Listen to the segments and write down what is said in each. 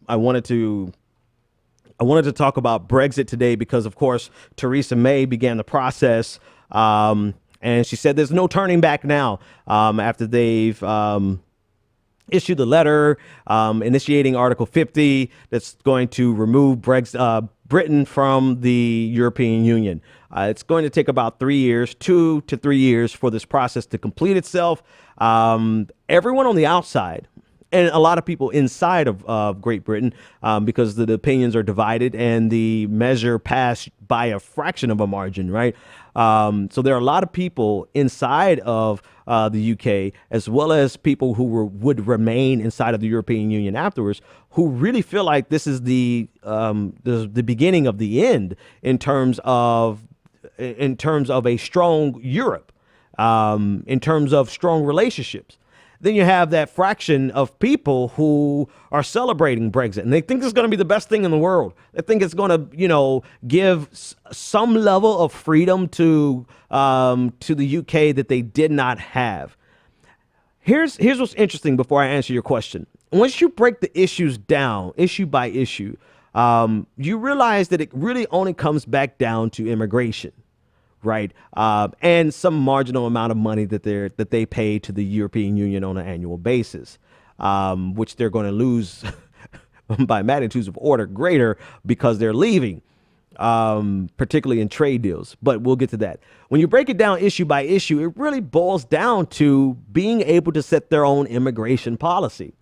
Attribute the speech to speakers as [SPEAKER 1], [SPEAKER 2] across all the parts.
[SPEAKER 1] I wanted to talk about Brexit today because, of course, Theresa May began the process, and she said there's no turning back now after they've issued the letter initiating Article 50 that's going to remove Britain from the European Union. It's going to take about 3 years, 2 to 3 years for this process to complete itself. Everyone on the outside and a lot of people inside of Great Britain, because the opinions are divided and the measure passed by a fraction of a margin, right? So there are a lot of people inside of the UK, as well as people who would remain inside of the European Union afterwards, who really feel like this is the beginning of the end in terms of a strong Europe, in terms of strong relationships. Then you have that fraction of people who are celebrating Brexit, and they think it's going to be the best thing in the world. They think it's going to, give some level of freedom to the UK that they did not have. Here's what's interesting before I answer your question. Once you break the issues down, issue by issue, you realize that it really only comes back down to immigration. Right. And some marginal amount of money that they pay to the European Union on an annual basis, which they're going to lose by magnitudes of order greater because they're leaving, particularly in trade deals. But we'll get to that. When you break it down issue by issue, it really boils down to being able to set their own immigration policy.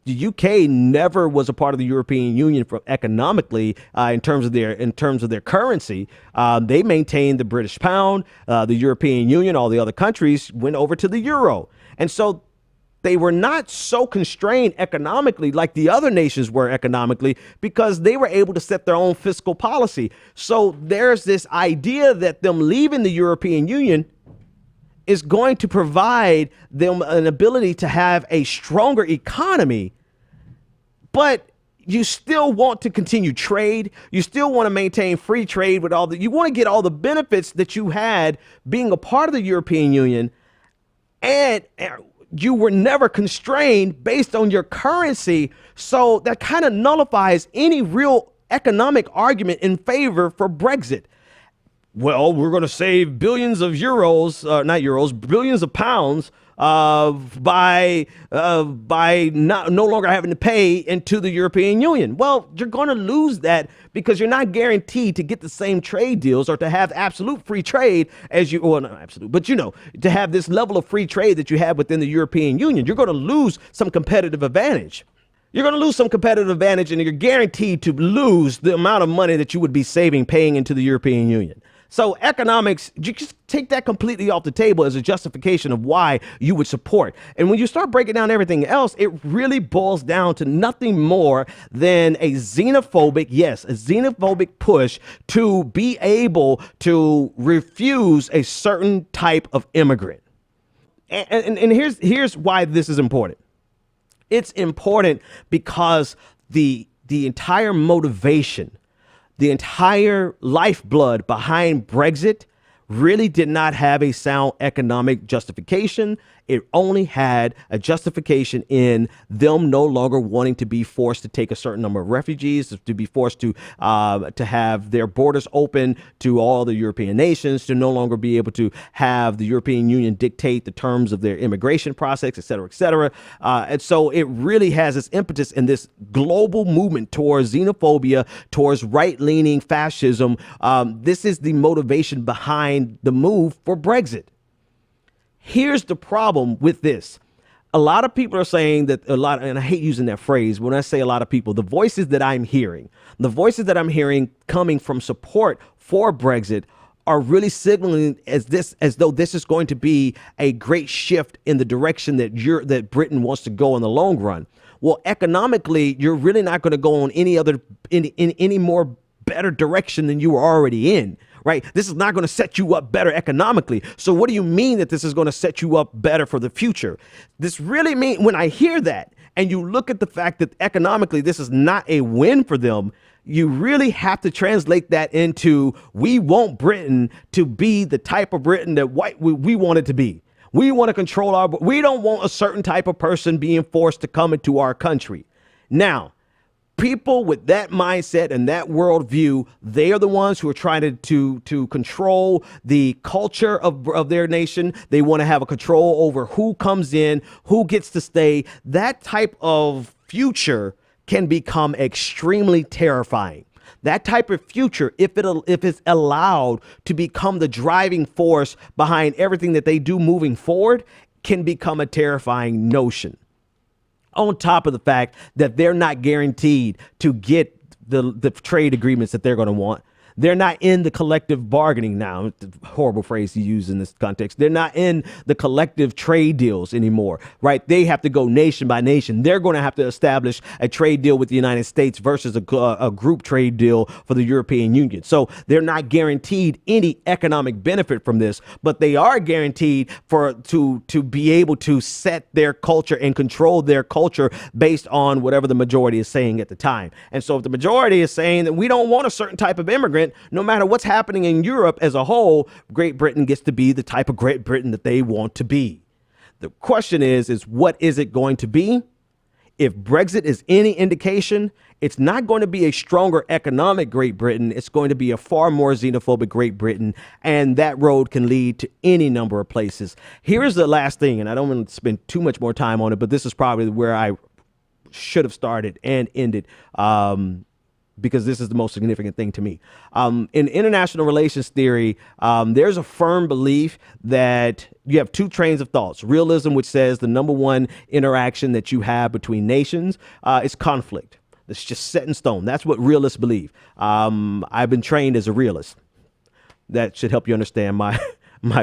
[SPEAKER 1] The UK never was a part of the European Union economically in terms of their currency. They maintained the British pound. The European Union, all the other countries went over to the euro, and so they were not so constrained economically like the other nations were economically because they were able to set their own fiscal policy. So there's this idea that them leaving the European Union is going to provide them an ability to have a stronger economy, but you still want to continue trade. You still want to maintain free trade with you want to get all the benefits that you had being a part of the European Union, and you were never constrained based on your currency. So that kind of nullifies any real economic argument in favor for Brexit. Well, we're going to save billions of euros, not euros, billions of pounds by no longer having to pay into the European Union. Well, you're going to lose that because you're not guaranteed to get the same trade deals or to have absolute free trade as well, not absolute, but to have this level of free trade that you have within the European Union. You're going to lose some competitive advantage. You're going to lose some competitive advantage, and you're guaranteed to lose the amount of money that you would be saving paying into the European Union. So economics, you just take that completely off the table as a justification of why you would support. And when you start breaking down everything else, it really boils down to nothing more than a xenophobic push to be able to refuse a certain type of immigrant. And here's why this is important. It's important because the entire motivation, the entire lifeblood behind Brexit really did not have a sound economic justification. It only had a justification in them no longer wanting to be forced to take a certain number of refugees, to be forced to have their borders open to all the European nations, to no longer be able to have the European Union dictate the terms of their immigration process, et cetera, et cetera. And so it really has this impetus in this global movement towards xenophobia, towards right-leaning fascism. This is the motivation behind the move for Brexit. Here's the problem with this. A lot of people are saying that and I hate using that phrase. When I say a lot of people, the voices that I'm hearing coming from support for Brexit are really signaling as though this is going to be a great shift in the direction that Britain wants to go in the long run. Well, economically, you're really not going to go on any more better direction than you were already in. Right? This is not going to set you up better economically. So what do you mean that this is going to set you up better for the future? This really means, when I hear that and you look at the fact that economically this is not a win for them, you really have to translate that into, we want Britain to be the type of Britain that we want it to be. We want to control we don't want a certain type of person being forced to come into our country. Now, people with that mindset and that worldview, they are the ones who are trying to control the culture of their nation. They want to have a control over who comes in, who gets to stay. That type of future can become extremely terrifying. That type of future, if it's allowed to become the driving force behind everything that they do moving forward, can become a terrifying notion. On top of the fact that they're not guaranteed to get the trade agreements that they're going to want. They're not in the collective bargaining now. Horrible phrase to use in this context. They're not in the collective trade deals anymore, right? They have to go nation by nation. They're going to have to establish a trade deal with the United States versus a group trade deal for the European Union. So they're not guaranteed any economic benefit from this, but they are guaranteed to be able to set their culture and control their culture based on whatever the majority is saying at the time. And so if the majority is saying that we don't want a certain type of immigrant, no matter what's happening in Europe as a whole, Great Britain gets to be the type of Great Britain that they want to be. The question is what is it going to be? If Brexit is any indication, it's not going to be a stronger economic Great Britain. It's going to be a far more xenophobic Great Britain. And that road can lead to any number of places. Here's the last thing, and I don't want to spend too much more time on it, but this is probably where I should have started and ended. Because this is the most significant thing to me. In international relations theory, there's a firm belief that you have two trains of thoughts. Realism, which says the number one interaction that you have between nations is conflict. It's just set in stone. That's what realists believe. I've been trained as a realist. That should help you understand my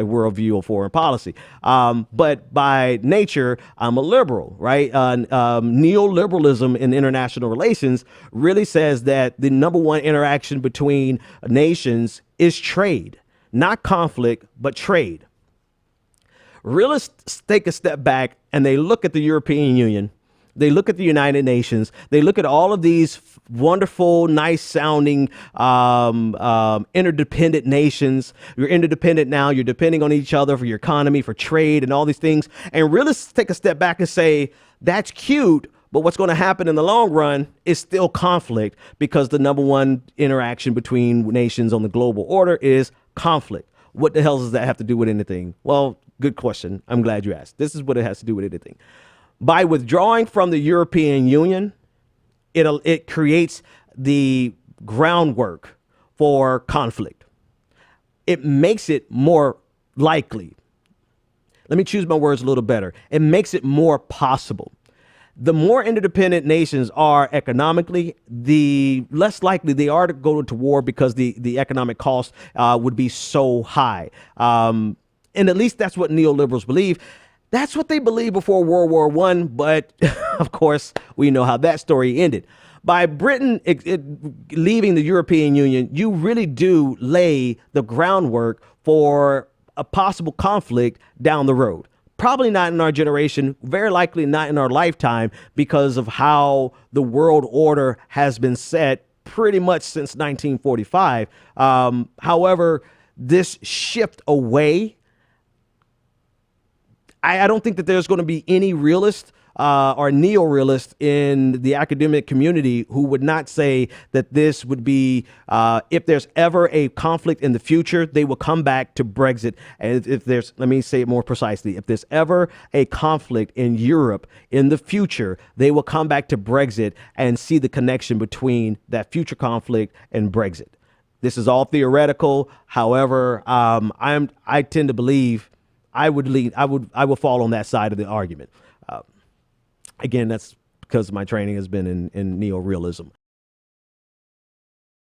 [SPEAKER 1] worldview of foreign policy. But by nature, I'm a liberal, right? Neoliberalism in international relations really says that the number one interaction between nations is trade, not conflict, but trade. Realists take a step back and they look at the European Union. They look at the United Nations. They look at all of these wonderful, nice sounding, interdependent nations. You're interdependent now. You're depending on each other for your economy, for trade and all these things. And realists take a step back and say, that's cute. But what's going to happen in the long run is still conflict, because the number one interaction between nations on the global order is conflict. What the hell does that have to do with anything? Well, good question. I'm glad you asked. This is what it has to do with anything. By withdrawing from the European Union, it creates the groundwork for conflict. It makes it more likely. Let me choose my words a little better. It makes it more possible. The more interdependent nations are economically, the less likely they are to go to war, because the economic cost would be so high. And at least that's what neoliberals believe. That's what they believed before World War I, but of course, we know how that story ended. By Britain leaving the European Union, you really do lay the groundwork for a possible conflict down the road. Probably not in our generation, very likely not in our lifetime, because of how the world order has been set pretty much since 1945. However, this shift away, I don't think that there's going to be any realist or neo-realist in the academic community who would not say that this would be, if there's ever a conflict in the future, they will come back to Brexit. And if there's, let me say it more precisely, if there's ever a conflict in Europe in the future, they will come back to Brexit and see the connection between that future conflict and Brexit. This is all theoretical. However, I tend to believe I will fall on that side of the argument. Again, that's because my training has been in neo-realism.